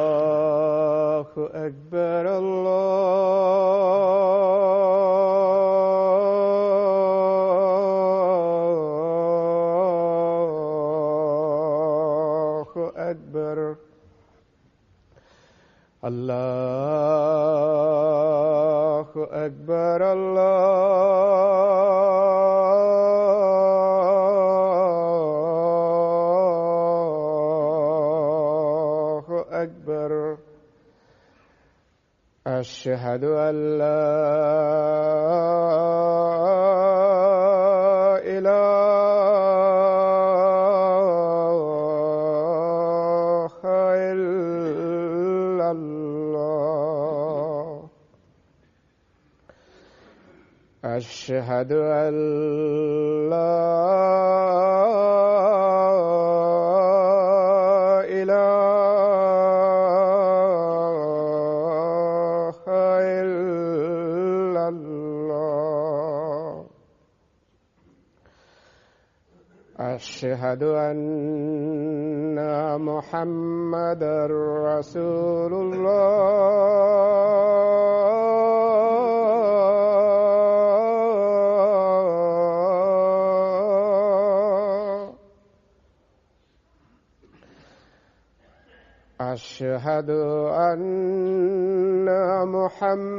الله أكبر الله أكبر الله أكبر الله أكبر أشهد أن لا إله إلا الله أشهد أن لا إله إلا الله أشهد أن محمدًا رسول الله أشهد أن محمدًا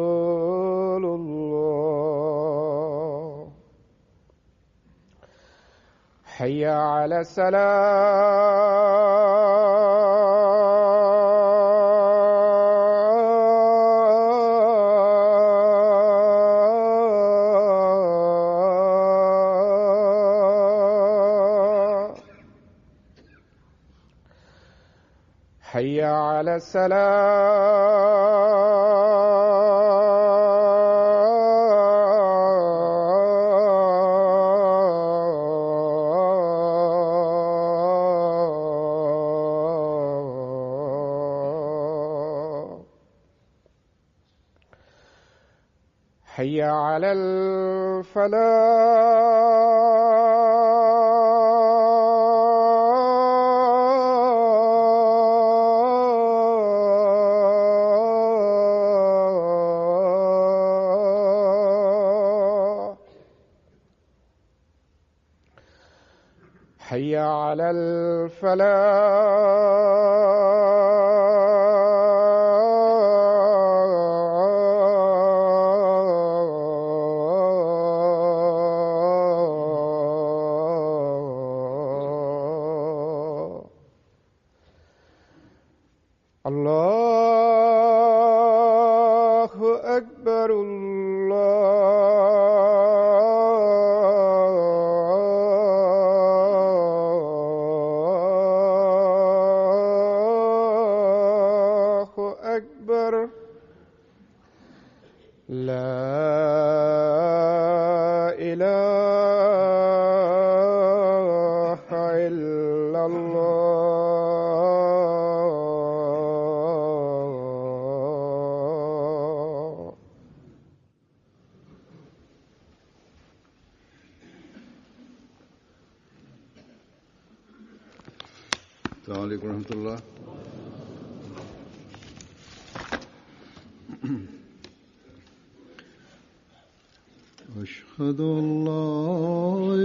رسول الله حي على الصلاة حي على السلام حي على الفلاح حي على الفلاح الله أكبر الله أكبر لا إله إلا الله السلام عليكم ورحمة الله. أشهد أن لا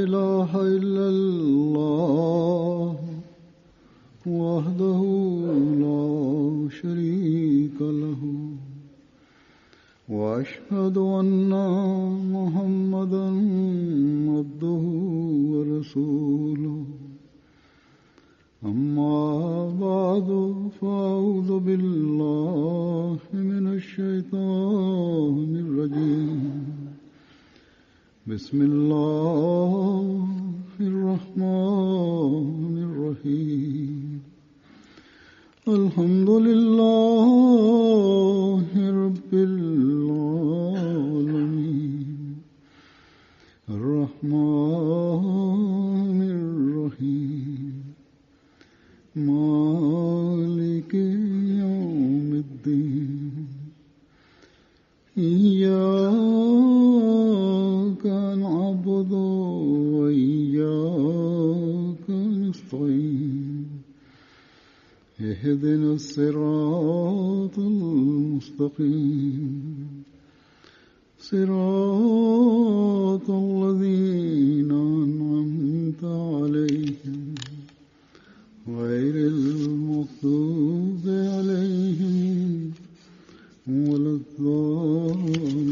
إله إلا الله وحده لا شريك له وأشهد أن محمدًا عبده ورسوله أما بعد فأعوذ بالله من الشيطان الرجيم بسم الله الرحمن الرحيم الحمد لله رب العالمين الرحمن الرحيم مالك يوم الدين إياك اهدنا الصراط المستقيم صراط الذين أنعمت عليهم غير المغضوب عليهم ولا الضالين.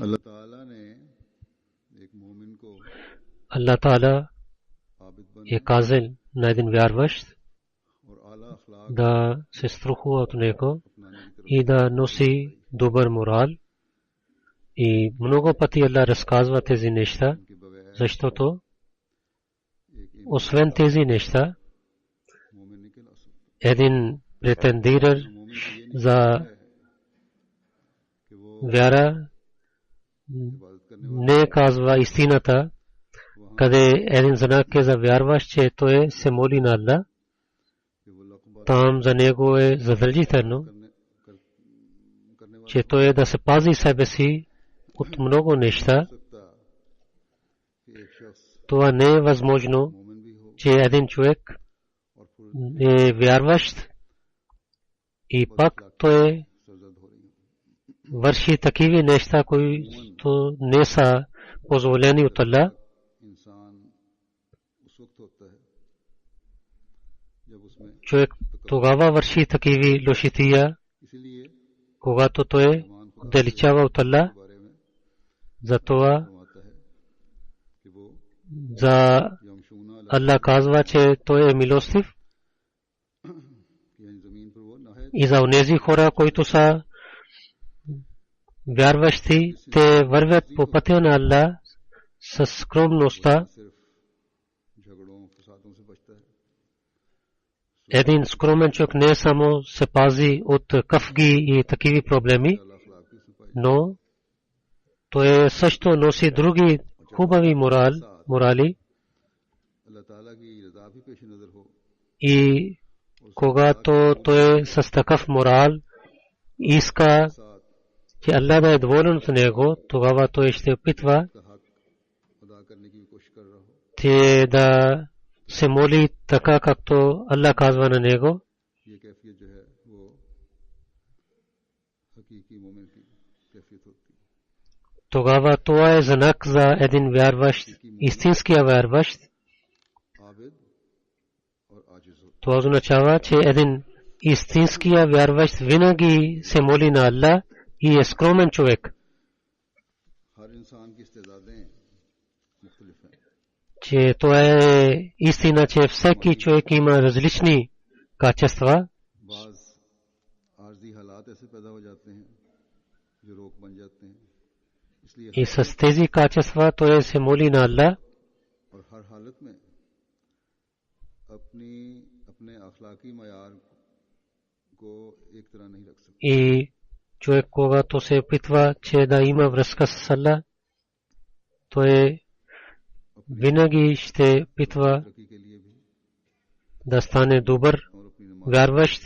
اللہ تعالیٰ نے ایک مومن کو Allah Ta'ala je kazen na един вярващ да се страхува от него и да носи добър морал. И много пъти Allah разказва тези неща, защото освен тези неща, един претендиращ за вяра не казва истината, къде един знак е за вярващ, че той се моли на Allah. Там за него е задължително, че той да се пази себе си от много неща. Това не е възможно, че един човек е вярващ и пак той върши такива неща, които не са позволени от Allah. Човек тогава върши такива лошития, когато той отдалечава от Allah. Затова за Allah казва, че той е милостив и за онези хора, които са вярващи, те вървят по пътя на Allah с скромността. Един скромен човек не само се пази от кафги и такива проблеми, но той също носи други хубави морали. И когато той с такъв морал иска, че Allah да е доволен от него, тогава той ще опитва че да се моли така, както Allah казва на него. Тогава това е знак за един вярващ, истинския вярващ. Това означава, че един истинския вярващ винаги се моли на Allah и е скромен човек. Че това е истина, че всеки човек има различни качества. И с тези качества той се моли на Allah. И човек, когато се опитва, че да има връзка с Allah, той винаги ще опитва да стане добър вярващ.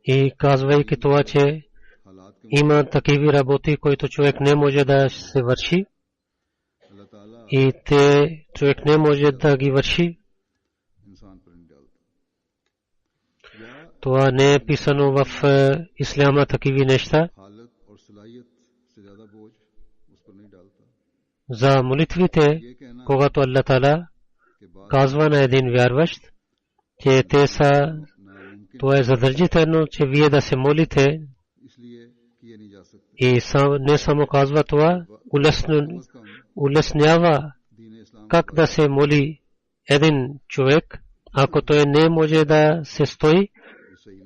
И казвайки това, че има такива работи, които човек не може да се върши, и те човек не може да ги върши. Това не е писано в исляма такива неща. За молитвите, когато Allah Ta'ala казва на един вярващ, че те са, това е задължително, че вие да се молите. И не само казва това, улеснява как да се моли един човек. Ако той не може да се стои,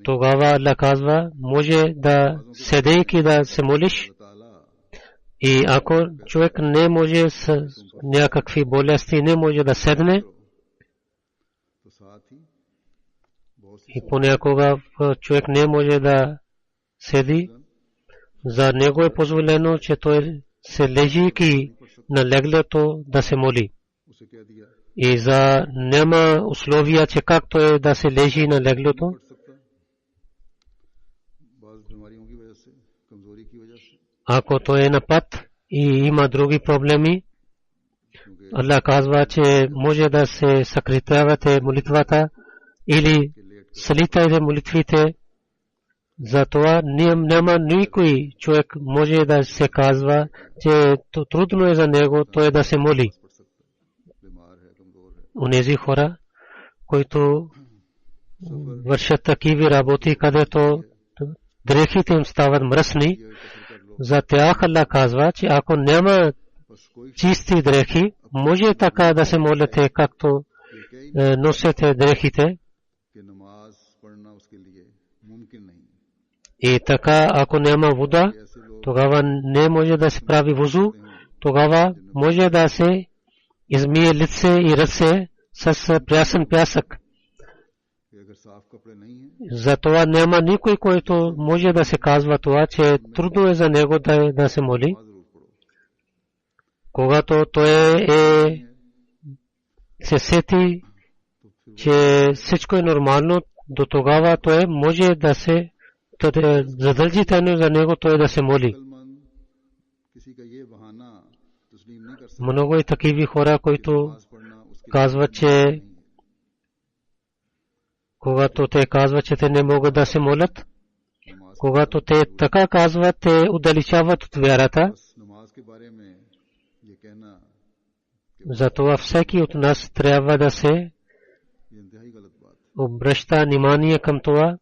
тогава Allah казва, може да седейки да се молиш. И ако човек не може с някакви болести, не може да седне, и понякога човек не може да седи, за него е позволено, че той се лежейки на леглето да се моли. И за няма условия, че както е да се лежи на леглото. Ако той е на път и има други проблеми, Аллах казва, че може да се съкратявате молитвата или слитайте молитвите. Затова няма никой човек може да се казва, че трудно е за него той да се моли. Унези хора, които вършат такива работи, където дрехите им стават мръсни, за тях Аллах казва, че ако няма чисти дрехи, може така да се молите, както носите дрехите. И така, ако няма вода, тогава не може да се прави вузу, тогава може да се измие лице и ръце с прясен пясък. Затова няма никой, който може да се казва това, че трудно е за него да се моли. Когато той се сети, че всичко е нормално, до тогава той може да се задължително за него той да се моли. Много и такива хора, които казват, че когато те казват, че те не могат да се молят, когато те така казват, те удалечават от вярата. Затова всеки от нас трябва да се обръща внимание към това.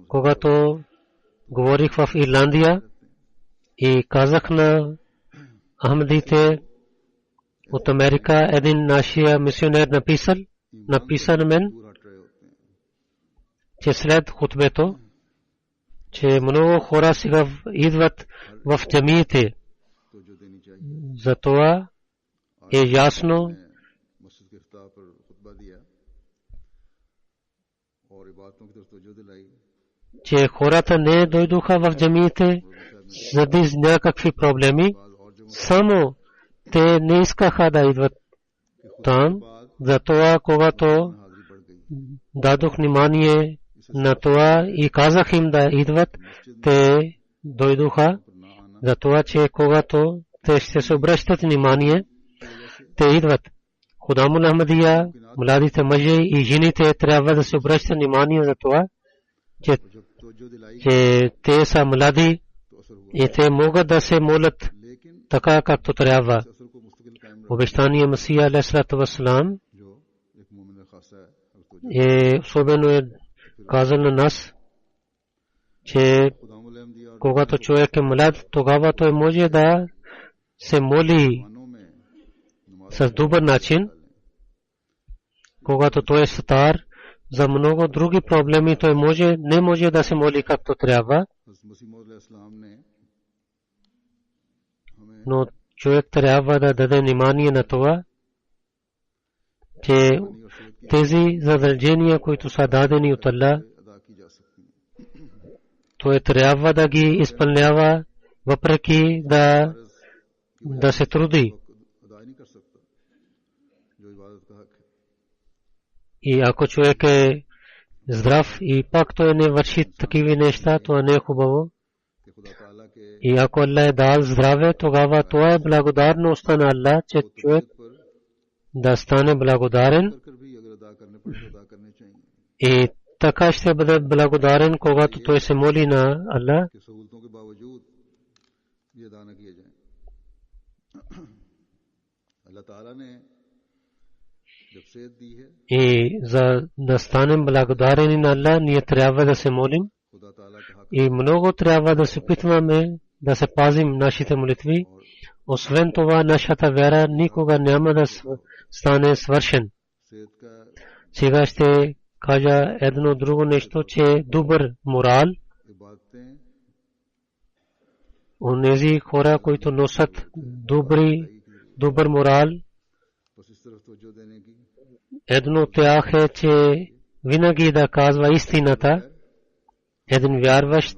Когато говорих в Ирландия и казах на Ахмадите от Америка, един нашия мисионер написал мен, че след хутбето, че много хора сега идват в джамиите. Затова е ясно, че хората не дойдоха в джамиите заради някакви проблеми. Само те не искаха да идват там. Затова, когато дадох внимание на това и казах им да идват, те дойдоха. Затова, че когато те ще се обръщат внимание, те идват. Худамул Ахмадия, младите мъже и жените трябва да се обръщат внимание за това, че те са млади и те могат да се молят така, както трябва. Обещание Масия алейхиссалату вассалам особено е казал на нас, че когато човек е млад, тогава той може да се моли с добър начин. Когато той е стар, за много други проблеми той не може да се моли както трябва. Но човек трябва да даде внимание на това, че тези задължения, които са дадени от Аллах, той трябва да ги изпълнява, въпреки да се труди. И ако човек е здрав и пак той не върши такива неща, това не е хубаво. И ако Аллах е дал здраве, тогава това е благодарността на Аллах, че човек да стане благодарен. И така ще бъде благодарен, когато той се моли на Аллах. И за да станем благодарени на Аллах, ние трябва да се молим. И много трябва да се опитваме да се пазим нашите молитви. Освен това, нашата вяра никога няма да стане свършен. Сега ще кажа едно друго нещо, че добър морал. Онези хора, които носят добър морал, едно от тях е, че винаги да казва истината. Един вярващ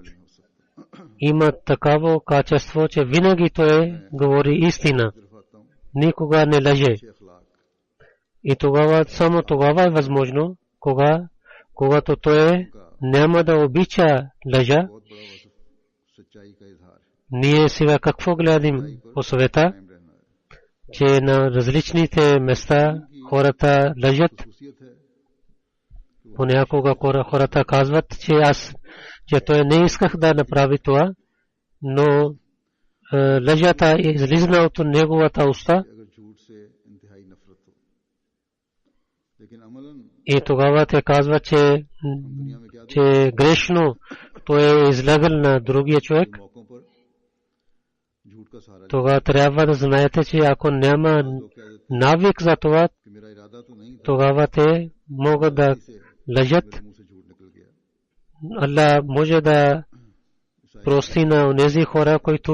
има такава качество, че винаги той говори истина. Никога не лъже. И тогава, само тогава е възможно, когато той няма да обича лъжа. बहुत बड़ा वसफ सच्चाई का इजहार है। Ние сега какво гледим по света, कायम रहना है। че на различните места хората лъжат. खुशियत है Понякога хората казват, че той не исках да направи това, но лъжата излиза от неговата уста कि अगर झूठ से इंतहाई नफरत हो, लेकिन अमलन и тогава те казват, दुनिया में क्या че грешно той е излагал на другия човек. मौकों पर झूठ का सहारा Тогава трябва да знаете, че ако няма लोग कह देते навик за това, कि मेरा इरादा तो नहीं था, тогава те могат да лъжат. मेरे मुंह से झूठ निकल गया। Allah може да прости на онези хора, които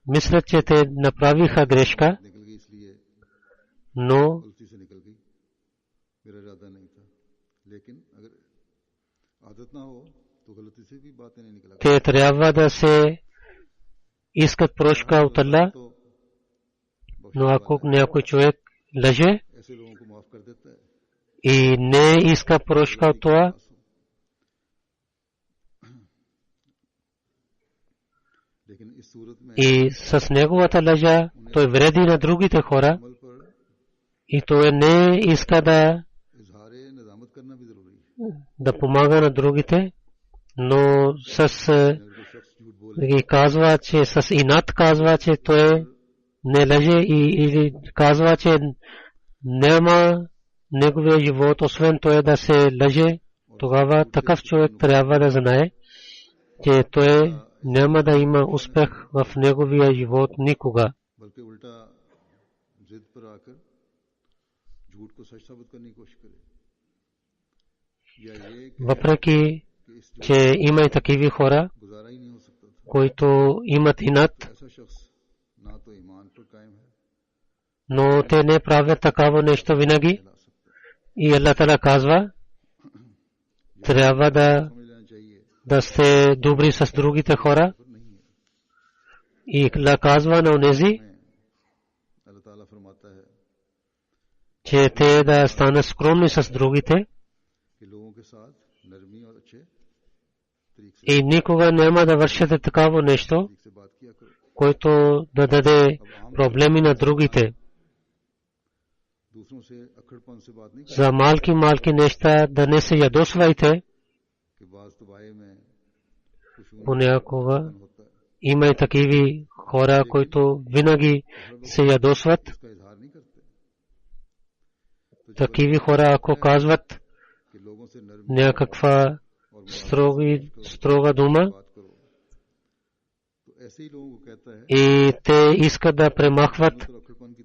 мислят, че те направиха грешка, निकल गई इसलिए но गलती से निकल गई, मेरा इरादा नहीं था। लेकिन अगर आदत ना हो तो गलती से भी बातें नहीं निकला те трябва да се искат прошка от Allah. तो Но ако някой човек лъже ऐसे लोगों को माफ कर देता है। и не иска прошка от това, लेकिन इस सूरत में и с неговата лъжа той вреди на другите хора, अमल पर и той не иска да इजहार नजामत करना भी जरूरी है। да помага на другите, но с अगर कोई शख्स झूठ बोले ги казва, че с инат казва, че той не лъже или казва, че няма неговия живот, освен той да се лъже, тогава такъв човек трябва да знае, че той няма да има успех в неговия живот никога. बल्कि उल्टा जिद पर आकर झूठ को सच साबित करने की कोशिश करे, या ये कि Въпреки, इस झूठ че има и такива хора, गुजारा ही नहीं हो सकता था। които имат инат, ऐसा शख्स ना तो ईमान पर कायम है, но те не правят такава нещо винаги. ला सकता И Аллах Таала казва, трябва да समझ लेना चाहिए сте добри с другите хора. पर नहीं है। И Аллах казва на онези, अल्लाह ताला फरमाता है че те да станат скромни с другите कि लोगों के साथ नरमी और अच्छे तरीके и никога няма да вършите такава нещо, से बात किया करो। което да даде проблеми на другите. दूसरों से अकड़पन से बात नहीं За малки неща да не се ядосвайте. कि बाज तबाहे में खुशबू Понякога होता है, има и такива хора, които винаги се ядосват. इसका इजहार नहीं करते। Такива хора, ако казват कि लोगों से नरमी някаква строга дума बात करो, तो ऐसे ही लोगों को कहता है и те искат да премахват तो अकड़पन की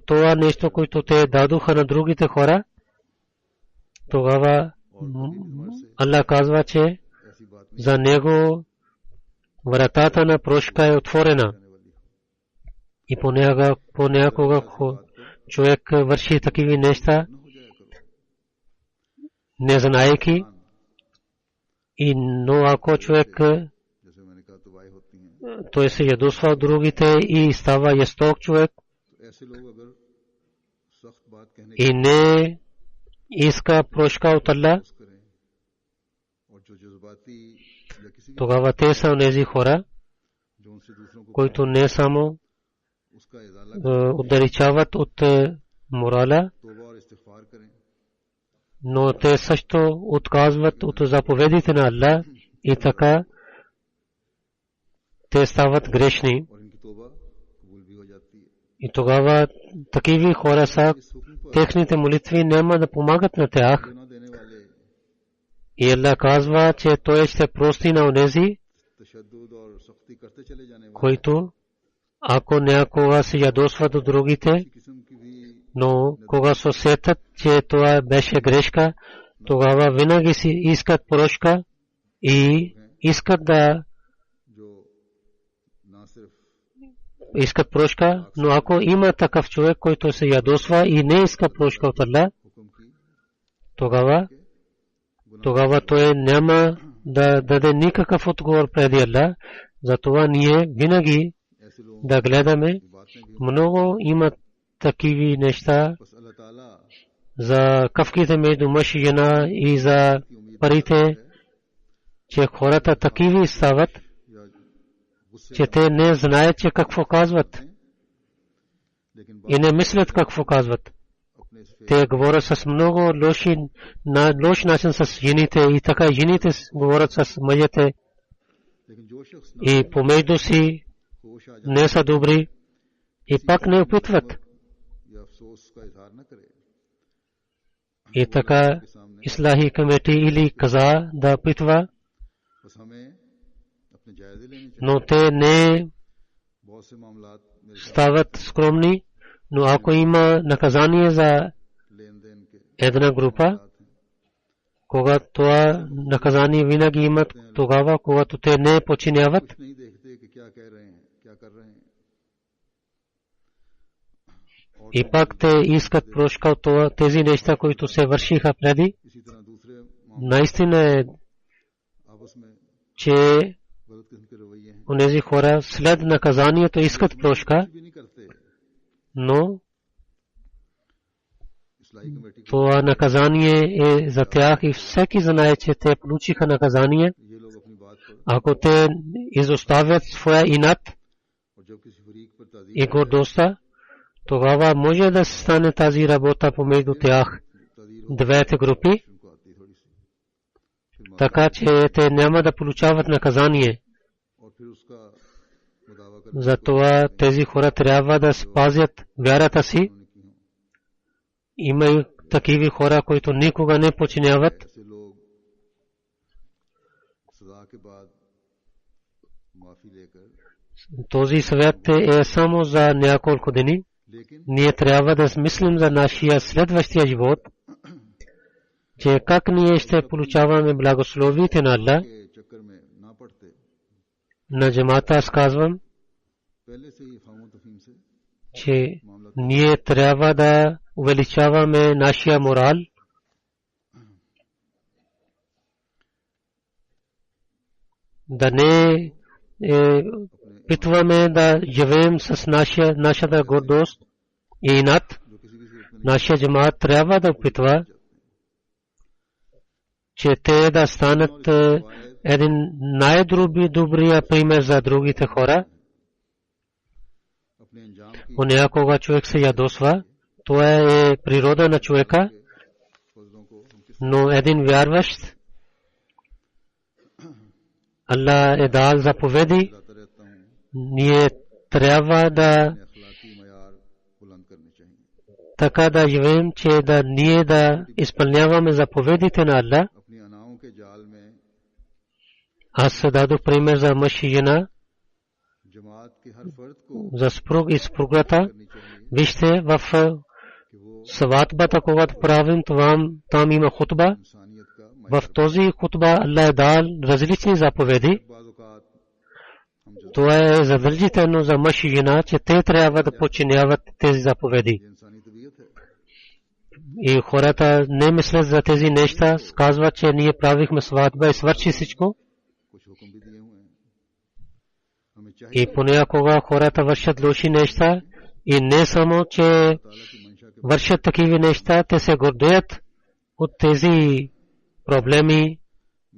това нещо, което те дадоха на другите хора, тогава Аллах казва, че ऐसी बात नहीं за него вратата на прошка е отворена. करने वाली। И понякога човек върши такива неща, न हो जाया करो। не знаейки, и но ако човек जैसे मैंने कहा तबाही होती हैं, той се ядосва от другите и става жесток човек तो ऐसे लोग अगर सख्त बात कहने и не иска прошка от Аллах, कोशिश करें और जो जज्बाती या किसी भी тогава те са онези хора, जो उनसे दूसरों को които не само उसका इजाला отдалечават от морала, तौबा और इस्तिगफार करें, но те също отказват от заповедите на Аллах и така те стават грешни. और इनकी तौबा कबूल भी हो जाती है। И тогава такива хора са, इस हुक्म पर техните молитви няма да помагат на тях. जो न देने वाले И Аллах казва, че той ще прости на онези, तशद्दुद और सख्ती करते चले जाने वाले които ако някога се ядосват от другите, किस्म की भी но кога се сетят, че това беше грешка, тогава винаги си искат прошка и искат да जो ना सिर्फ искат прошка, но ако има такъв човек, който се ядосва и не иска прошка от Аллах, हुक्म की тогава той няма да даде никакъв отговор преди Аллах. Затова ние винаги ऐसे लोगों да гледаме. की बातें भी Много има такива неща बस अल्लाह ताला за кавките между мъж и жена и за парите, че хората такива стават, या गुस्से че те не знаят, че какво казват लेकिन и не мислят какво казват. अपने इस Те говорят с много лош начин с жените и така жените говорят с мъжете लेकिन जो शख्स и помежду си होश आ не са добри и пак не опитват. या अफसोस का इजहार न करे И така ислахи комитети или каза да опитва, बस हमें अपने जायजे लेने चाहिए но те не बहुत से मामलात मेरे стават скромни, но ако има наказание за लेन देन के една група, हालात हैं когато това наказание винаги имат тогава, когато те не починяват, कुछ नहीं देखते कि क्या कह रहे हैं क्या कर रहे हैं и пак те искат прошка от това, тези неща, които се вършиха преди. इसी तरह दूसरे Наистина е, आपस में че गलत किस्म के रवैये हैं онези хора след наказанието искат прошка, कुछ भी नहीं करते но इस्लाही कमेटी को това наказание е за тях и всеки знае, че те получиха наказание. ये लोग अपनी बात पर Ако те изоставят своя инат और जब किसी फरीक पर ताज़ीम и гордостта, тогава може да стане тази работа помежду тях, двете групи, उनको आती थोड़ी सी फिर така че те няма да получават наказание. और फिर उसका मुदावा करने Затова тези хора трябва да спазят вярата си. की हों Има и такива хора, които никога не починяват. ऐसे लोग सजा के बाद माफी लेकर Този съвет е само за няколко дни. लेकिन Ние трябва да мислим за нашия следващия живот, че как ние ще получаваме благословите на Аллах. के चक्कर में ना पड़ते На джамата аз казвам, पहले से ही फामो तफीम से че ние трябва да увеличаваме нашия морал, да не опитваме да живеем с нашата гордост и инат. जो किसी की सूरत में Нашия джамаат трябва да опитва, че те да станат един най-добрия пример за другите хора. अपने अंजाम की Понякога човек се ядосва, това е природа на човека, फजलों को हम किस но един вярващ, Аллах е дал заповеди, तरह रहता हूँ ние трябва да अखलाकी मयार बुलंद करने चाहिए така да живеем, че да ние да изпълняваме заповедите на Аллах. अपनी अनाओं के जाल में Аз дадох пример за мъж и жена, जमात के हर फर्द को за съпруг и съпругата. करनी चाहिए Вижте, в कि वो сватбата, когато правим това, там има хутба. इंसानियत का В този хутба Аллах е дал различни заповеди. बाज़-औक़ात हम जो Това е задължително за мъж и жена, че те трябва да подчиняват тези заповеди. ये इंसानी तबीयत है И хората не мислят за тези неща, казват, че ние правихме сватба и свърши всичко. कुछ हुक्म भी दिए हुए हैं हमें चाहिए И понякога хората вършат лоши неща и не само, че ताला की मंशा के вършат такива неща, те се гордеят от тези проблеми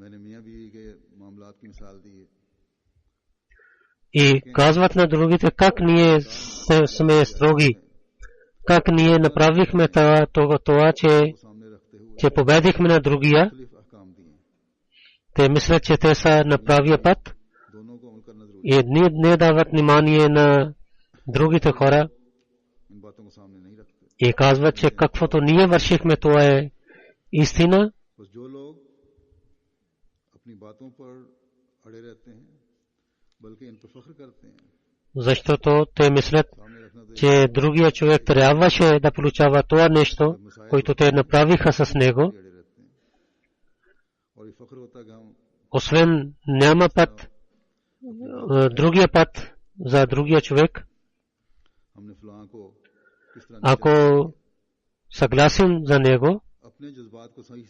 मैंने मियाँ बीवी के मामलात की मिसाल दी है и казват на другите как ние сме строги, как ние направихме това, че सामने रखते हुए победихме на другия. मुख्तलिफ अहकाम दिए Те мислят, че те са на правия път दोनों को अमल करना जरूरी и едни не дават внимание на другите хора है इन बातों को सामने नहीं रखते и казват, че каквото ние вършихме, това е истина. बस जो लोग अपनी बातों पर अड़े रहते हैं बल्कि इन पर फख्र करते हैं Защото те мислят, सामने रखना तो че другия човек трябваше да получава това нещо, което те направиха с него. अड़े रहते हैं और ये फख्र होता है कि हम Освен няма път, другия път за другия човек. हमने फलां को किस तरह Ако съгласим за него, अपने जज्बात को सही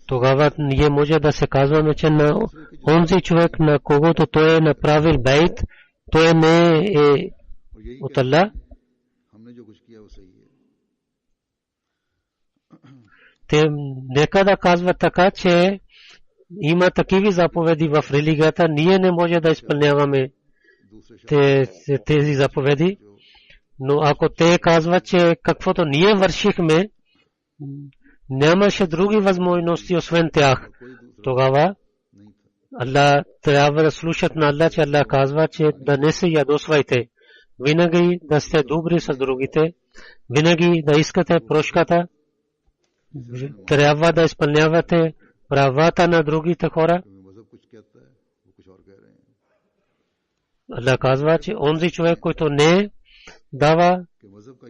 тогава ние може да се казваме, че на онзи човек, на когото той е направил бейт, той не е और यही от Аллах. तूने जो कुछ किया वो सही है. Те нека да казват така, че има такива заповеди в религията, ние не може да изпълняваме тези заповеди, но ако те казват, че каквото ние вършихме, нямаше други възможности освен тях, тогава Allah трябва да слушат на Allah, че Allah казва, че да не се ядосвайте, винаги да сте добри с другите, винаги да искате прошката, трябва да изпълнявате правата на другите хора. Allah казва, че онзи човек, който не дава,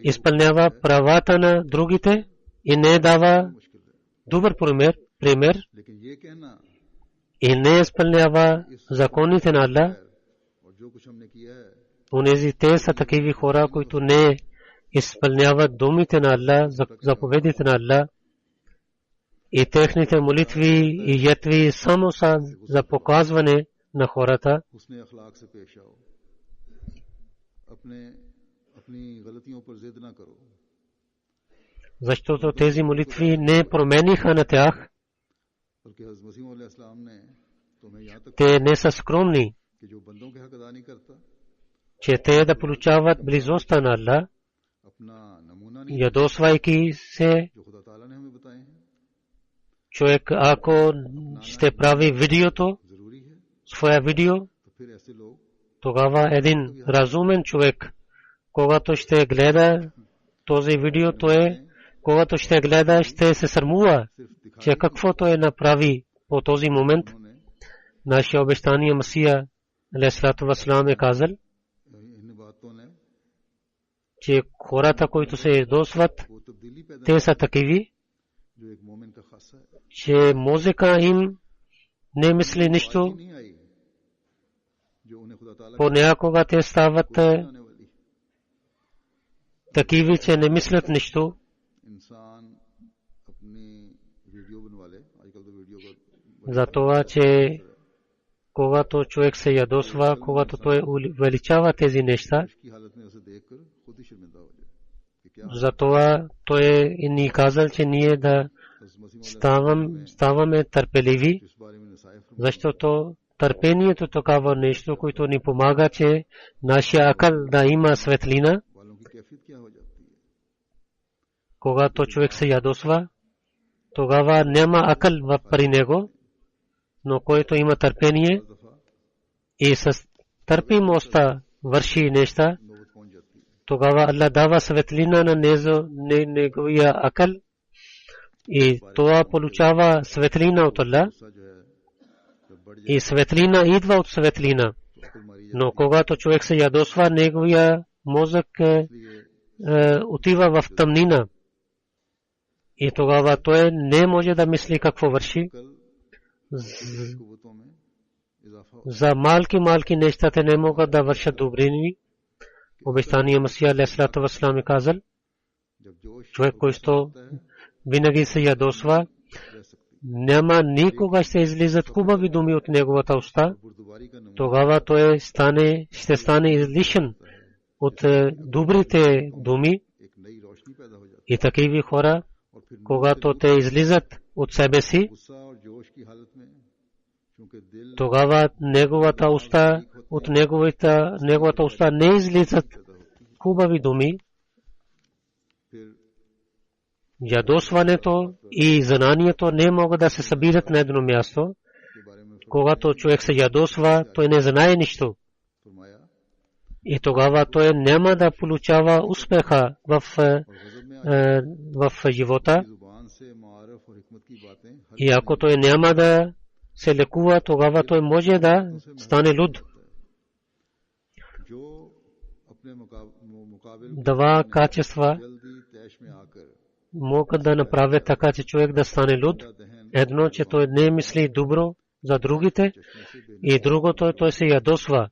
изпълнява правата на другите и не дава добър пример и не изпълнява законите на Allah, онези те са такива хора, които не изпълняват думите на Allah, заповедите на Allah, и техните молитви и ятви само са за показване на хората. Защото тези молитви не промениха на тях. Те не са скромни, че те да получават близостта на Allah, ядосвайки се. Човек, ако ще прави видеото, своя видео, тогава един разумен човек, когато ще гледа този видео, когато ще гледа, ще се срамува, че каквото направи по този момент. Нашия обещания Масия алейхиссалату вассалам е казал, че хората, които се ядосват, те са такиви, че мозъка им не мисли нищо. Понякога те стават такиви, че не мислят нищо. Затова, че когато човек се ядосва, когато той увеличава тези неща, затова той ни казал, че ние да ставаме търпеливи, защото търпението такава нещо, което ни помага, че нашия акъл да има светлина. Когато човек се ядосва, тогава няма акъл при него, но който има търпение и с търпимостта върши неща, тогава Allah дава светлина на неговия акъл и това получава светлина от Allah. И светлина идва от светлина. Но когато човек се ядосва, неговия мозък отива в тъмнина. И тогава той не може да мисли какво върши. За малки неща те не могат да вършат добрини. Обещания Масия алейхиссалату вассалам е казал, човек, който винаги се ядосва, няма никога ще излизат хубави думи от неговата уста. Тогава той ще стане излишен от добрите думи. И такива хора, когато те излизат от себе си, тогава неговата уста не излизат хубави думи. Ядосването и знанието не могат да се събират на едно място. Когато човек се ядосва, той не знае нищо. И тогава той няма да получава успеха в живота. И ако той няма да се лекува, тогава той може да стане луд. Два качества могат да направят така, че човек да стане луд. Едно, че той не мисли добро за другите, и другото, той се ядосва.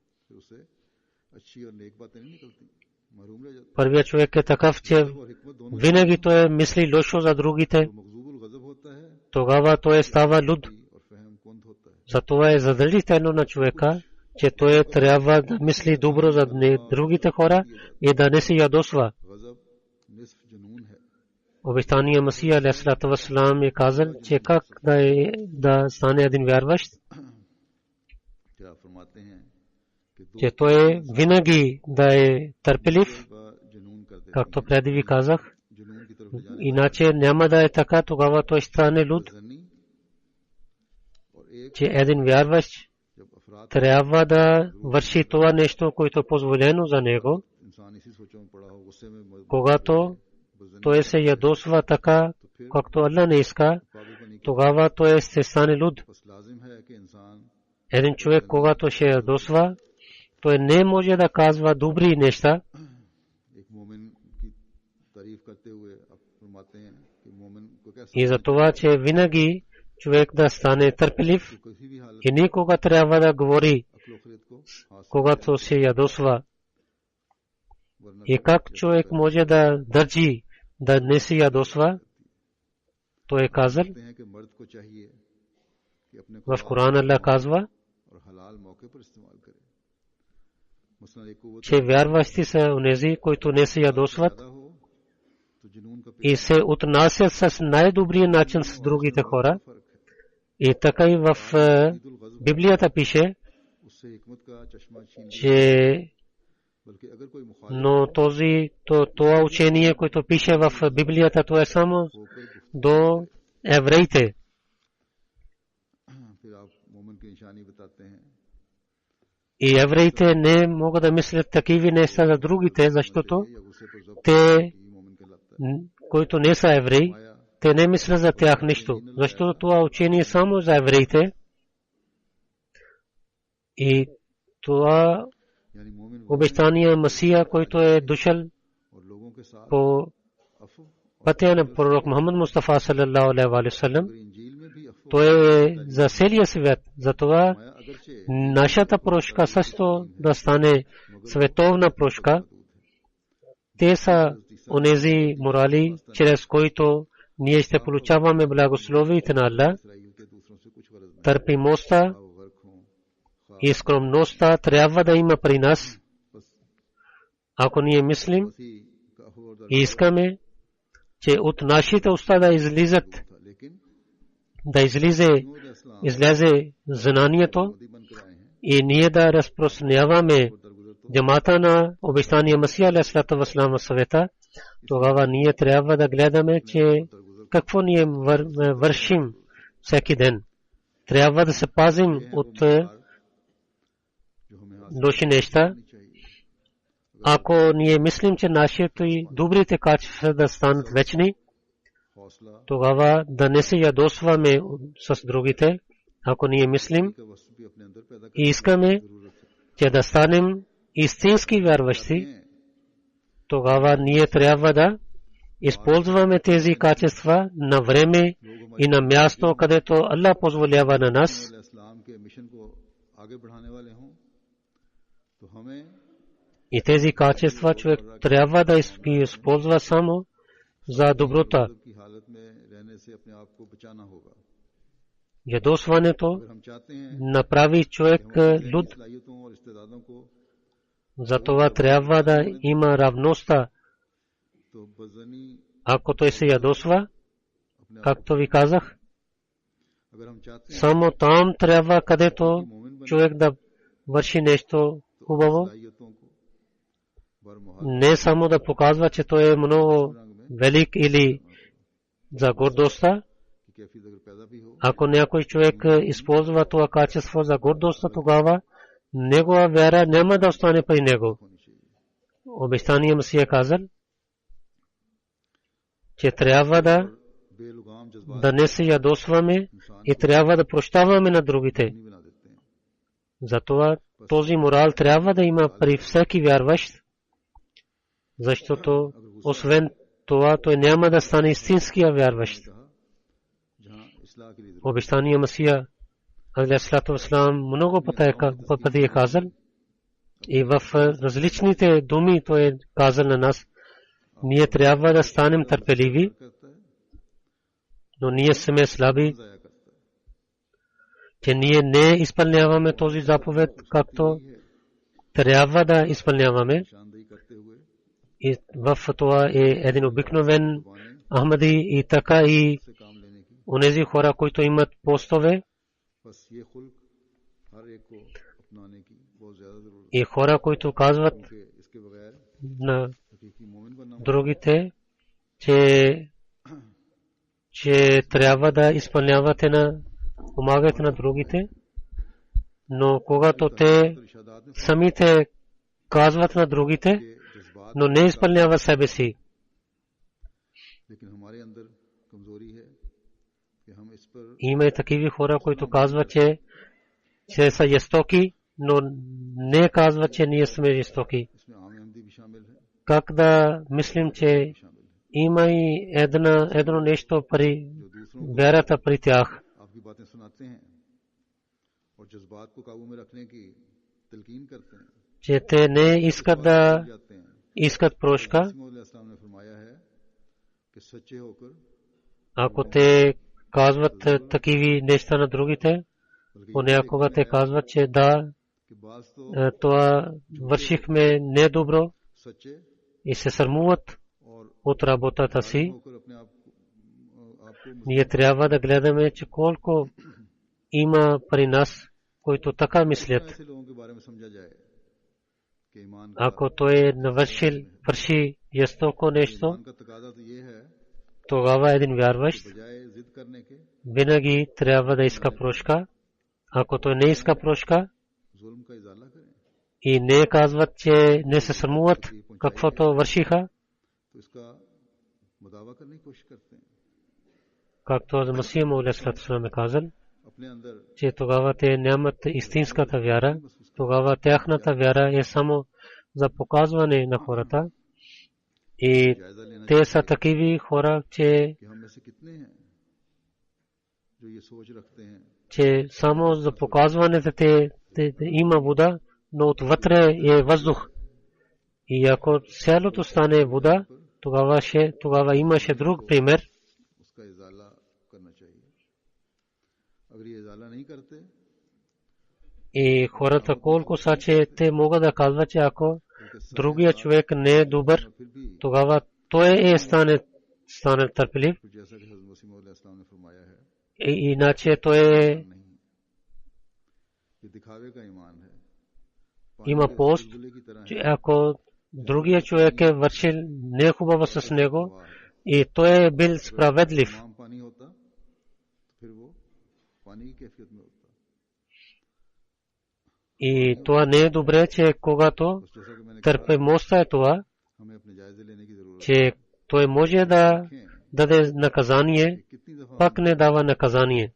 Първият човек е такъв, че винаги той мисли лошо за другите. Тогава той става луд. Затова е задължително на човека, че той трябва да мисли добро за другите хора и да не се ядосва. Обещания Масия алейхиссалату вассалам е казал, че как да стане един вярващ, че той винаги да е търпелив, както преди ви казах, иначе няма да е така, тогава той ще стане луд, че един вярващ трябва да върши това нещо, което е позволено за него. Когато той се ядосва така, както Аллах не иска, тогава той ще стане луд. Един човек, когато се ядосва, той не може да казва добри неща. И за това, че винаги човек да стане търпелив и никога трябва да говори, когато се ядосва. И как човек може да държи, да не се ядосва? Той е казал, в Коран Аллах казва, че вярващи са онези, които не се ядосват и се отнасят с най-добрия начин с другите хора. И така и в Библията пише, че но това учение, което пише в Библията, то е само до евреите. И евреите не могат да мислят такива неща за другите, защото те, които не са евреи, те не мислят за тях нищо, защото това учение е само за евреите. И това обещания Масия, който е дошъл по пътя на пророк Мухаммад Мустафа саллаллаху алейхи ва саллям, той е за целия свят. Затова нашата прошка също да стане световна прошка. Те са онези морали, чрез които ние ще получаваме благословието на Аллах. Търпимостта и скромността трябва да има при нас. Ако ние мислим и искаме, че от нашите уста да излезе знанието и ние да разпространяваме джамата на обещания Масия алейхиссалату вассалам в света, тогава ние трябва да гледаме, че какво ние вършим всеки ден. Трябва да се пазим от лоши неща. Ако ние мислим, че нашите и добрите качества да станат вечни, тогава да не се ядосваме с другите. Ако ние мислим и искаме, че да станем истински вярващи, тогава ние трябва да използваме тези качества на време и на място, където Аллах позволява на нас. И тези качества човек трябва да ги използва само за доброта. Ядосването направи човек луд. Затова трябва да има равността. Ако той се ядосва, както ви казах, само там трябва, където човек да върши нещо хубаво. Не само да показва, че той е много велик или за гордостта. Ако някой човек използва това качество за гордостта, тогава негова вяра няма да остане при него. Обещания Масия казал, че трябва да не се ядосваме и трябва да прощаваме на другите. Затова този морал трябва да има при всеки вярващ, защото освен това той няма да стане истинския вярващ. Обещания Масия алейхиссалату вассалам много пъти е казал и в различните думи той е казал на нас, ние трябва да станем търпеливи, но ние сме слаби че ние не изпълняваме този заповед, както трябва да изпълняваме. И в това е един обикновен Ахмади и така и онези хора, които имат постове и хора, които казват на другите, че трябва да изпълнявате на помагате на другите, но когато те самите казват на другите, но не изпълняват себе си. Има и такива хора, които казват, че са жестоки, но не казват, че ние сме жестоки. Как да мислим, че има и едно нещо при вярата при тях, че те не искат да искат прошка. Ако те казват такива неща на другите, понякога те казват, че да, това вършихме недобро и се срамуват от работата си. Ние трябва да гледаме, че колко има при нас, които така мислят. Ако той върши жестоко нещо, тогава един вярващ винаги трябва да иска прошка. Ако той не иска прошка и не казват, че не се срамуват каквото вършиха, както за Масия Мауля Салам е казал, че тогава те нямат истинската вяра, тогава тяхната вяра е само за показване на хората. И те са такива хора, че само за показването те има вода, но отвътре е въздух. И ако цялото стане вода, тогава имаше друг пример. И хората колко са, че те могат да казват, че ако другия човек не е добър, тогава той е стане търпелив. Иначе той има пост, че ако другия човек е вършил нехубаво с него и той е бил справедлив, и това не е добре, че когато търпимостта е това, че той може да даде наказание, пак не дава наказание.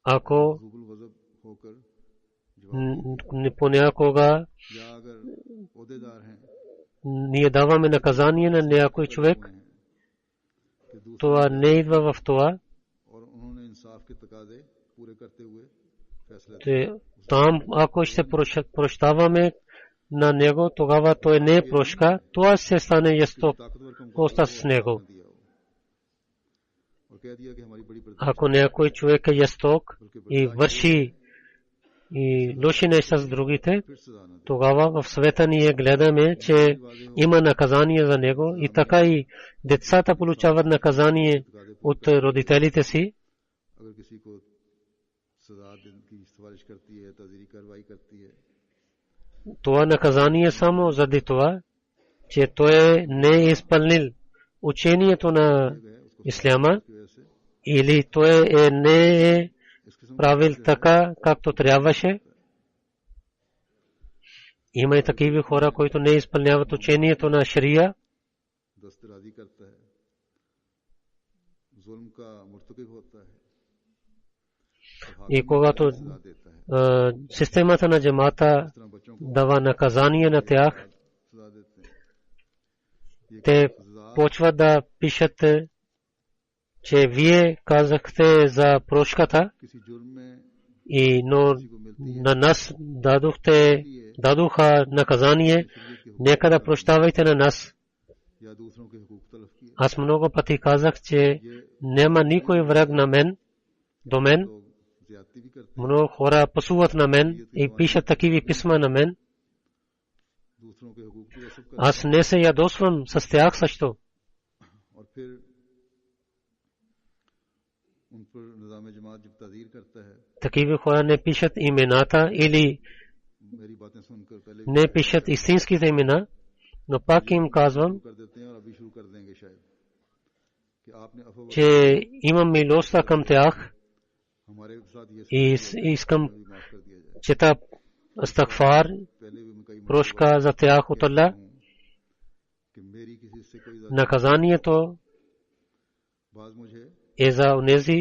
Ако понякога ние даваме наказание на някой човек, това не идва в това. Там, ако ще прощаваме на него, тогава той не е прошка, това се стане жестоко с него. Ако някой човек е жесток и върши и лоши неща с другите, тогава в света ние гледаме, че има наказание за него и така и децата получават наказание от родителите си. Това наказание само заради това, че той не е изпълнил учението на исляма или той не е правил така, както трябваше. Има и такива хора, които не изпълняват учението на шария. И когато системата на джамата дава наказание на тях, те почват да пишат, че вие казахте за прошката, но на нас дадоха наказание, нека да прощавайте на нас. या दूसरों के हुकूक तलब किए। Аз много пъти казах, че няма никой враг на мен, до мен. लोग ज्यादती भी करते हैं, Много хора пасуват на мен и пишат такива писма на мен. दूसरों के हुकूक की गसब करते Аз не се ядосвам с тях също. हैं और फिर उन पर निज़ाम जमात जब ताज़ीर करता है, Такива хора не пишат имената или मेरी बातें सुनकर पहले не пишат истинските имена, но пак им казвам, शुरू कर देते हैं और अभी शुरू कर देंगे शायद कि आपने अफवा че имам милостта към тях हमारे साथ ये и искам भी माफ कर दिया जाए। чета астагфар, पहले भी मैं कई прошка за тях от Аллах. कि मेरी किसी से कोई Наказанието बाज मुझे е за онези,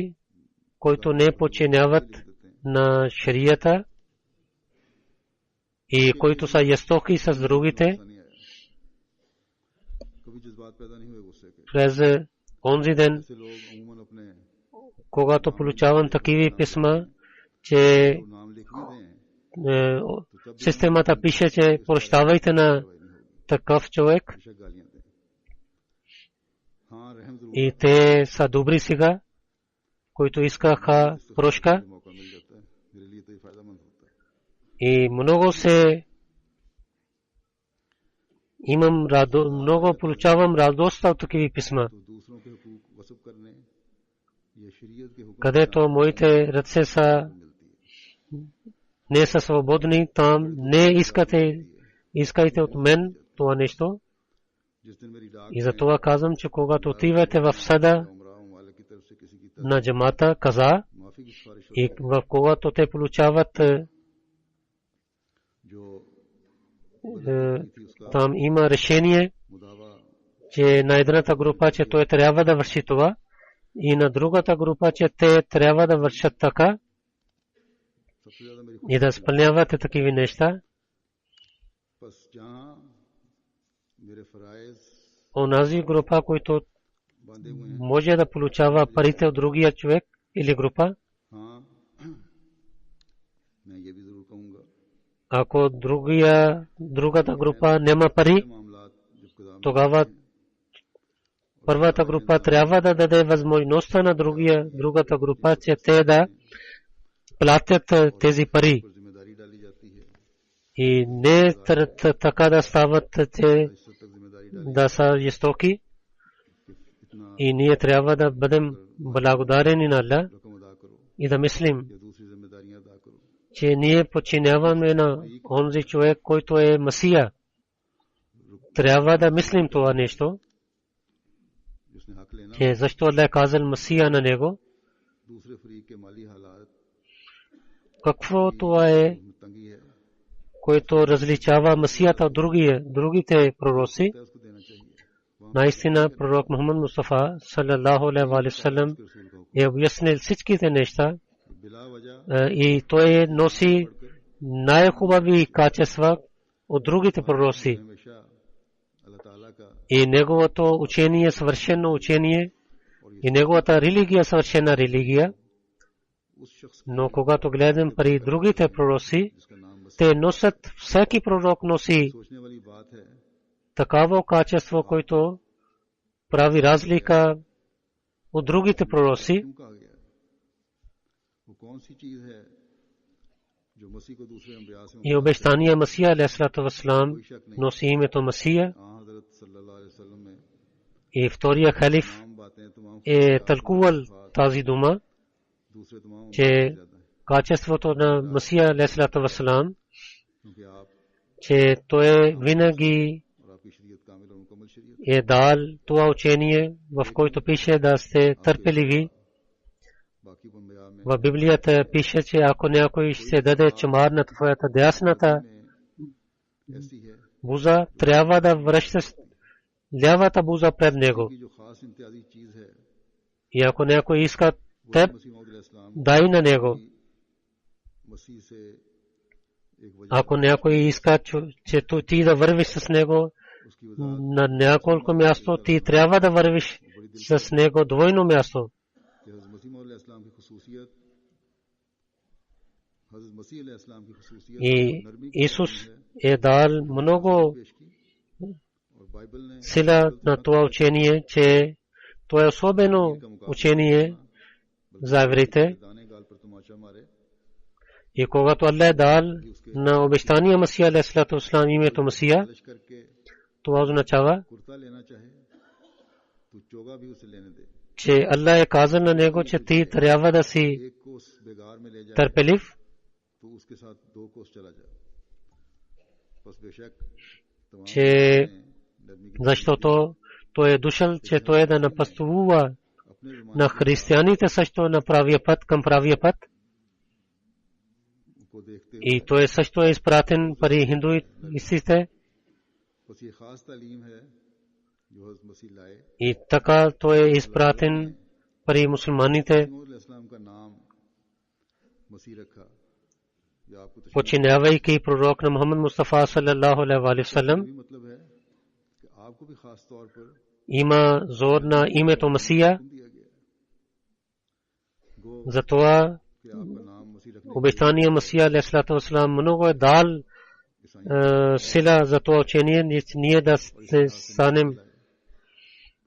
които не подчиняват देते हैं, на шарията и които са жестоки с другите. गुस्सा नहीं आया, कभी जज्बात पैदा नहीं हुए गुस्से के। През онзи ден, ऐसे लोग अमूमन अपने когато получавам такива писма, че तो नाम लिख भी दें системата пише, че прощавайте на такъв човек बेशक गालियां दें। हाँ रहम जरूर и те са добри сега, които искаха прошка मौका मिल जाता है, मेरे लिए तो ये फायदेमंद होता है। и много получавам радост от такива писма, तो दूसरों के हुकूक वसब करने या शरीयत के हुक्म където моите ръце са मिलती है। не са свободни, там не искайте от мен това нещо. जिस दिन मेरी डाक И затова казвам, че когато отивате в сада उमरा मालिक की तरफ से किसी की на джамата каза माफी की सिफारिश हो, и когато те получават जो थी उसका там има решение, मुदावा че на едната група, че той трябва да върши това и на другата група, че те трябва да вършат така सबसे ज्यादा मेरी и да изпълняват такива неща. बस जहाँ मेरे फराइज Онази група, който बांधे हुए हैं, може да получава парите от другия човек или група, हाँ मैं ये भी जरूर कहूँगा, ако другата група няма пари, मामलात जब कदम тогава първата група трябва да даде възможността на другата група, че те да платят тези пари पर जिम्मेदारी डाली जाती है, и не така да стават, че इस हद तक जिम्मेदारी डाली да са жестоки. कि इतना И ние трябва да бъдем благодарени на Аллах रकम अदा करो и да мислим, या दूसरी जिम्मेदारियां अदा करो। че ние подчиняваме на онзи човек, който е Масия. Трябва да мислим това нещо, जिसने हक लेना че защо Аллах е казал Масия на него. दूसरे फरीक के माली हालात Какво това е, में तंगी है, което различава Масията от другите пророци? तो उसको देना चाहिए। वहाँ Наистина пророк Мухаммад Мустафа саллаллаху алейхи ва саллям के रसूल का е обяснил всичките неща हुक्म, बिला वजह и той носи най-хубави качества от другите пророци. हमेशा अल्लाह ताला का И неговото учение е съвършено учение и неговата религия е съвършена религия. उस शख्स Но когато гледам при другите пророци, जिसका नाम बस те носят, всеки пророк носи सोचने वाली बात है такава качество, което прави разлика от другите пророци. क्यों कहा गया है? वो कौन सी चीज है जो मसीह को दूसरे अंबिया से И обещания Масия алейхиссалату вассалам носи името Масия. हजरत सल्लल्लाहु अलैहि वसल्लम में И втория халиф तमाम बातें तमाम е тълкувал тази дума, दूसरे तमाम че ज्यादा है, качеството на Масия алейхиссалату вассалам, क्योंकि आप че той винаги और आपकी शरीयत कामिल और मुकम्मल शरीयत е дал това учение, в който пише да сте търпеливи. बाकी अंबिया में В Библията пише, че ако някой ще даде чумар на твоята дясната ऐसी है буза, трябва да връщаш лявата буза пред него. कि जो खास इम्तियाजी चीज है И ако някой иска теб, मसीह मौद अलैहिस्सलाम дай на него. मसीह से एक वजह Ако някой иска, че ти да вървиш с него उसकी वजह на няколко място, ти трябва да вървиш с него двойно място. कि हज़रत मसीह मौद अलैहिस्सलाम की खुसूसियत हज़रत मसीह अलैहिस्सलाम की खुसूसियत И Исус е дал много पेश की और Сила на това учение, че то е особено учение за евреите. И когато Аллах дал на обещания Масия алейхиссалату вассалам името Масия, това означава, че Аллах е казал на него, че ти трябва да си търпелив, че защото той е дошъл, че той е да напътува на християните също на правия път, към правия път. И той също е изпратен пари хиндуистите. И така той е изпратен пари мусулманите, починявайки пророк на Мухаммад Мустафа саллаллаху алейхи ва саллям. Има зор на името Масия. Затова обещания Масия алейхиссалату вассалам много е дал сила за това учение, ние да се станем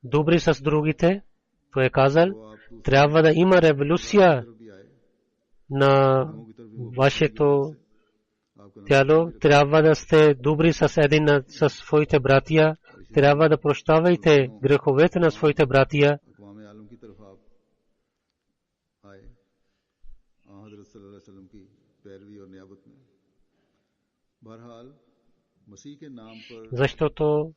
добри с другите. Той е казал, трябва да има революция на вашето тяло, трябва да сте добри с един с своите братия, трябва да прощавайте греховете на своите братия. Защото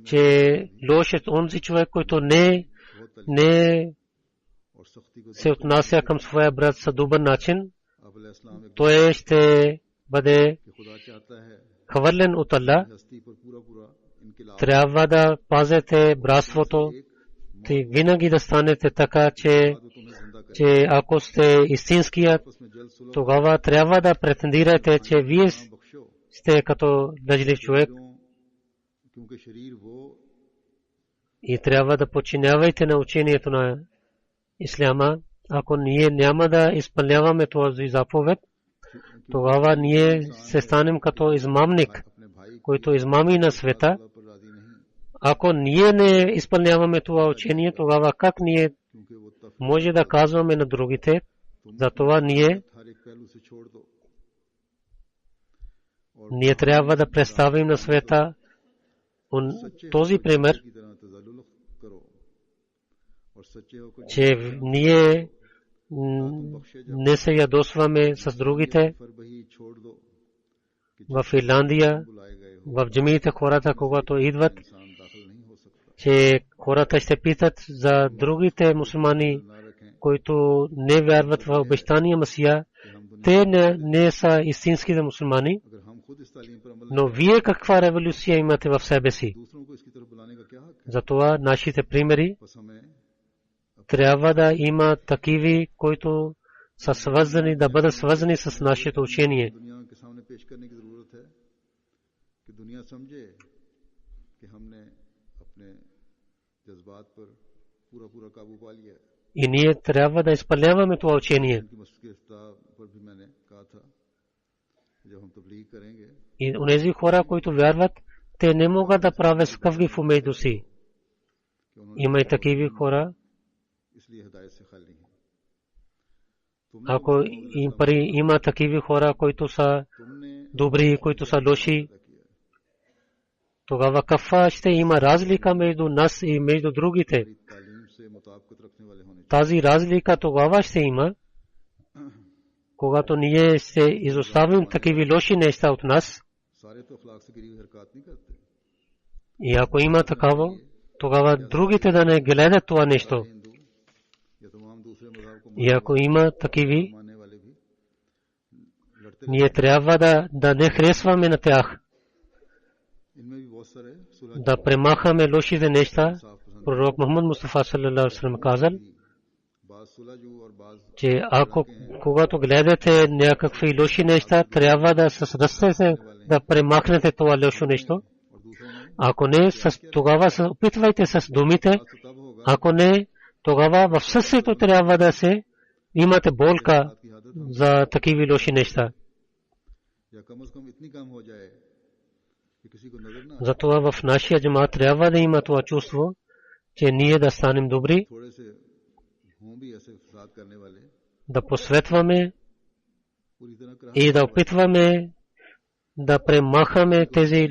че лош е онзи човек, който не се отнася към своя брат с добър начин, той ще бъде хвърлен от Аллах. Трябва да пазете братството, винаги да станете така, че ако сте истинският, тогава трябва да претендирате, че вие сте като лъжлив човек и трябва да подчинявайте на учението на Исляма. Ако ние няма да изпълняваме този заповед, тогава ние се станем като измамник, който измами на света. Ако ние не изпълняваме това учение, тогава как ние може да казваме на другите? Затова ние трябва да представим на света този пример, че ние не се ядосваме с другите. В Ирландия, в джамиите хората, когато идват, че хората ще питат за другите мусулмани, които не вярват в обещания Масия. Те не са истинските мусулмани. Но вие каква революция имате в себе си? Затова нашите примери трябва да има такиви, които са свързани, да бъдат свързани с нашето учение. И ние трябва да изпълняваме това учение. И онези хора, които вярват, те не могат да правят скъвки в умейдо си. Има и такива хора. Ако има такива хора, които са добри, които са лоши, тогава каква ще има разлика между нас и между другите? Тази разлика тогава ще има, когато ние ще изоставим такива лоши неща от нас. И ако има такава, тогава другите да не гледат това нещо. И ако има такиви, ние трябва да не харесваме на тях, да премахаме лошите неща. Пророк Мухаммад Мустафа саллаллаху алейхи ва саллям казал, че ако когато гледате някакви лоши неща, трябва да се разсъдете да премахнете това лошо нещо. Ако не, тогава се опитвайте с думите. Ако не, тогава в сърцето трябва да се имате болка за такива лоши неща. कि किसी को नजर ना आए, Затова в нашия джамат трябва да има това чувство, че ние да станем добри, थोड़े से हों भी ऐसे फसाद करने वाले, да посветваме पूरी तरह कराहत и да опитваме да премахаме тези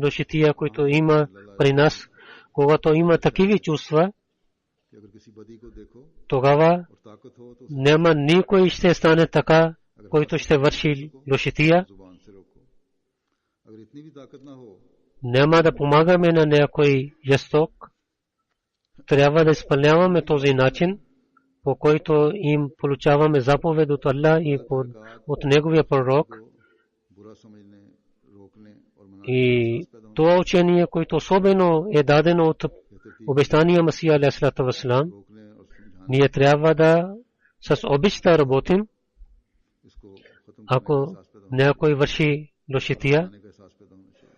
лошития, които има при нас. Когато има такива чувства, कि अगर किसी बदी को देखो тогава और ताकत हो तो няма никой ще стане така, който ще върши лошития. जुबान से रोको, अगर इतनी भी ताकत ना हो Няма да помагаме на някой жесток. Трябва да изпълняваме този начин, по който им получаваме заповед от Аллах и от Неговия пророк. को बुरा समझने, रोकने और मनाने И това учение, което особено е дадено от обещания Масия алейхиссалату вассалам, रोकने और समझाने, ние трябва да с обич да работим. इसको खत्म करने का Ако एहसास पैदा някой върши лошития, होने का एहसास पैदा होना चाहिए।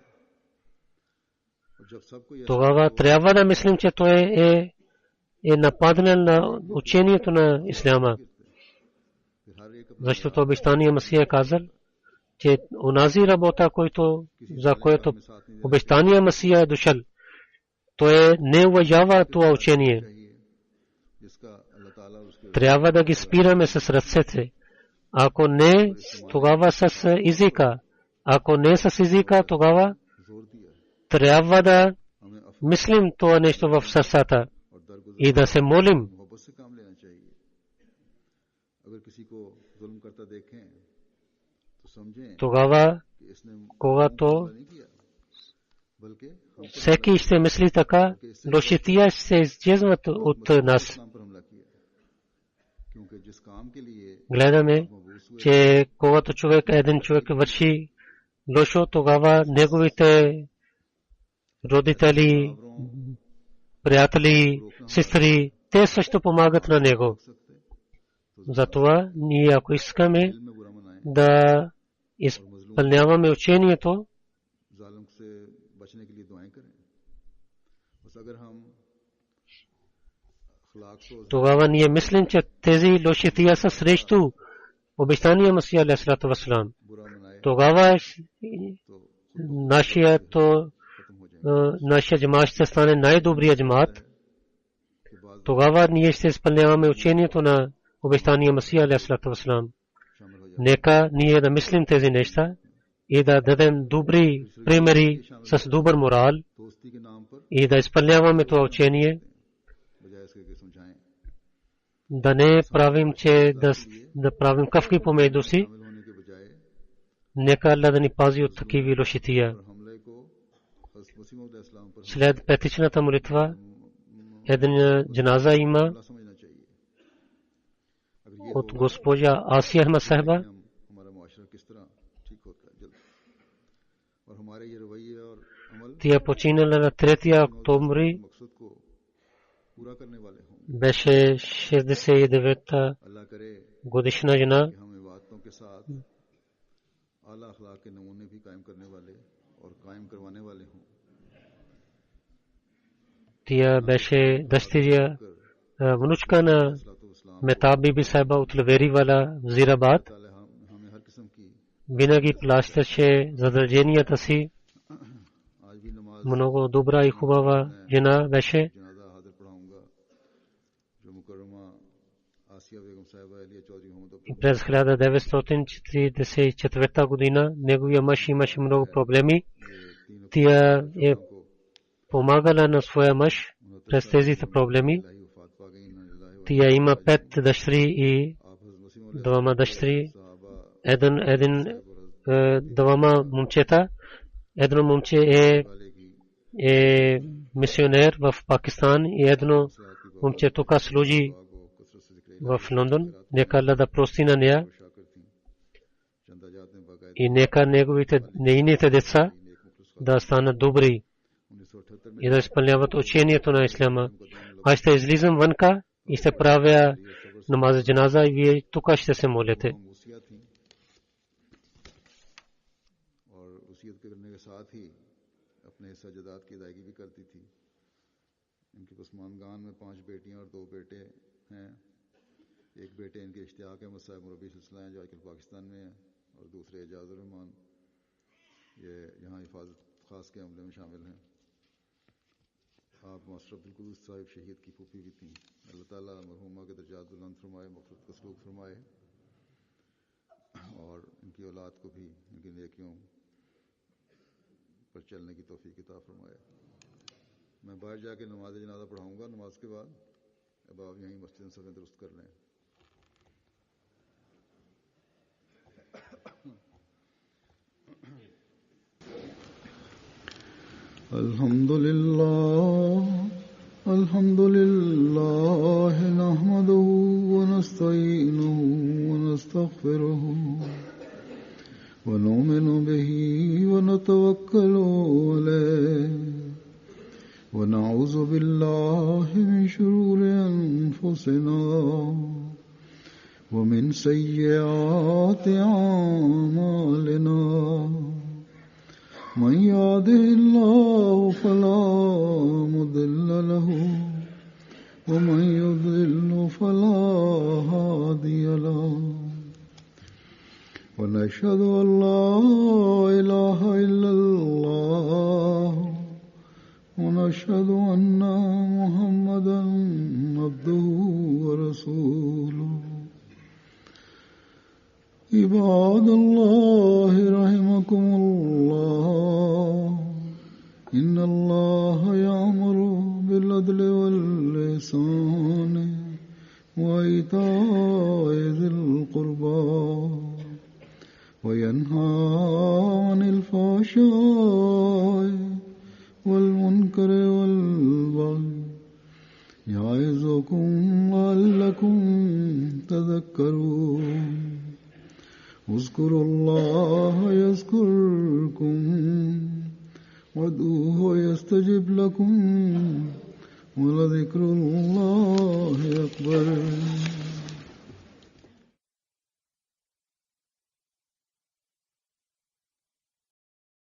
और जब सबको ये тогава трябва да мислим, че той е нападнал на учението на Исляма. फिर हर एक Защото обещания Масия е казал, че онази работа, за което обещания Масия е дошъл, той не уважава това учение. चाहिए जिसका अल्लाह ताला और उसके Трябва да ги спираме с ръцете. Ако не, тогава с езика. Ако не с езика, тогава जोर दिया, трябва да हमें अफ мислим това нещо в сърцата और दरगुजर и да се молим. मोहब्बत से काम लेना चाहिए। अगर किसी को जुल्म करता देखें तो समझें Тогава, कि इसने когато हमला नहीं किया, बल्कि हम всеки ще мисли така, лошития ще изчезнат от нас. इस्लाम पर हमला किया, क्योंकि जिस काम के लिए Гледаме, मबूस हुए че когато един човек върши лошо, тогава неговите родители, приятели, сестри, те също помагат на него. Затова ние, ако искаме दिल में बुरा मनाएं, да изпълняваме учението, जालिम से बचने के लिए दुआएं करें। बस अगर हम अखलाक को тогава ние мислим, че тези лошития са срещу обещания Масия алейхиссалату вассалам. बुरा मनाए Тогава तो нашия खत्म हो जाएंगे джамат ще стане най-добрият джамат. कि बाद Тогава ние ще изпълняваме учението на обещания Масия алейхиссалату вассалам. शामिल हो जाए। Нека ние да мислим тези неща и да дадем добри примери с добър морал दोस्ती के नाम पर и да изпълняваме това учение, बजाय इसके कि समझाएं, да не правим, че да правим кафки помежду си. शामिल होने के बजाय Нека Аллах да ни пази от такива лошития. और हमले को हज़रत मसीह मौद अलैहिस्सलाम पर След петичната молитва, една джаназа има हमला समझना चाहिए। अगर ये от госпожа Асия Ахмад Сахба. हम हमारा मुआशरा किस तरह ठीक होता है जल्द, और हमारे ये रवैये और अमल Тя починала на 3 октомври, मकसद को पूरा करने वाले हों। беше 69-та अल्लाह करे годишна жена. कि हम इबादतों के साथ आला अखलाक के नमूने भी कायम करने वाले और कायम करवाने वाले हों। Тя беше дъщеря, внучка на सलातो Метаб биби Сайба от Леверивала, Зирабад. ताला हमें हर किस्म की Винаги плащаше задълженията си. आज भी नमाज Много добра и хубава жена беше. जनाजा हाजिर पढ़ाऊंगा जो मुकर्रमा आसिया बेगम साहिबा अलिया चौधरी मोहम्मद През 1944 година неговия мъж имаше много проблеми. Тя е помагала на своя мъж през тези проблеми. वफात पा गई इन्ना लिल्लाहि व Тя има 5 дъщери и आप हज़रत मसीह मौद двама дъщери, साहबा двама момчета. Едно момче वाले की е мисионер в Пакистан и едно момче тук служи को कसरत से जिक्र в Лондон. Нека Аллах да прости на нея शाकर थी। चंदा जात में बाकायदा и нека нейните деца да станат добри 1978 में и да изпълняват учението на Исляма. Аз ще излизам вънка и ще правя намаз джаназа и вие тук ще се молите. वसीयत थी और वसीयत करने के साथ ही अपने सजदात की अदायगी भी करती थी। इनके पसमानगान में 5 बेटियां और 2 बेटे हैं। एक बेटे इनके इश्तियाक अहमद साहब मुरब्बी सिलसिला हैं जो आजकल पाकिस्तान में है, और दूसरे एजाजुर रहमान ये यहाँ हिफाजत खास के अमले में शामिल हैं। आप मास्टर अब्दुल कुद्दूस साहिब शहीद की फूफी भी थी। अल्लाह ताला मरहुमा के दर्जात बुलंद फरमाए, मग़फ़िरत का सलूक फरमाए और इनकी औलाद को भी इनकी नेकियों पर चलने की तौफीक अता फरमाए। मैं बाहर जाके नमाज जनाजा पढ़ाऊँगा। नमाज के बाद अब आप यहीं मस्जिद सफ़े दुरुस्त कर लें। अल्हम्दुलिल्लाह नहमदुहु व नस्तईनुहु व नस्तगफिरुहु व नुमिनु बिही व नतवक्कलु अलैहि व नऊज़ु बिल्लाहि मिन शुरूरि अनफुसिना व मिन सय्यिआति अअमालिना। मन यहदिहिल्लाहु फला मुदिल्ल लहु व मन युद्लिल्हु फला हादिय लहु। व नशहदु अन ला इलाहा इल्लल्लाह व नशहदु अन्ना मुहम्मदन अब्दुहु व रसूलुहु। इबादल्लाहि रहिमकुमुल्लाह इन्नल्लाह यअमुरु बिल अदलि वल इहसानि व ईताइ ज़िल क़ुर्बा व यन्हा अनिल फ़हशाइ वल मुनकरि वल बग़य यइज़ुकुम लअल्लकुम तज़क्करून। उज़्कुरुल्लाह यज़्कुरुकुम वदूहु यस्तजिब लकुम वलज़िक्रुल्लाहि अकबर।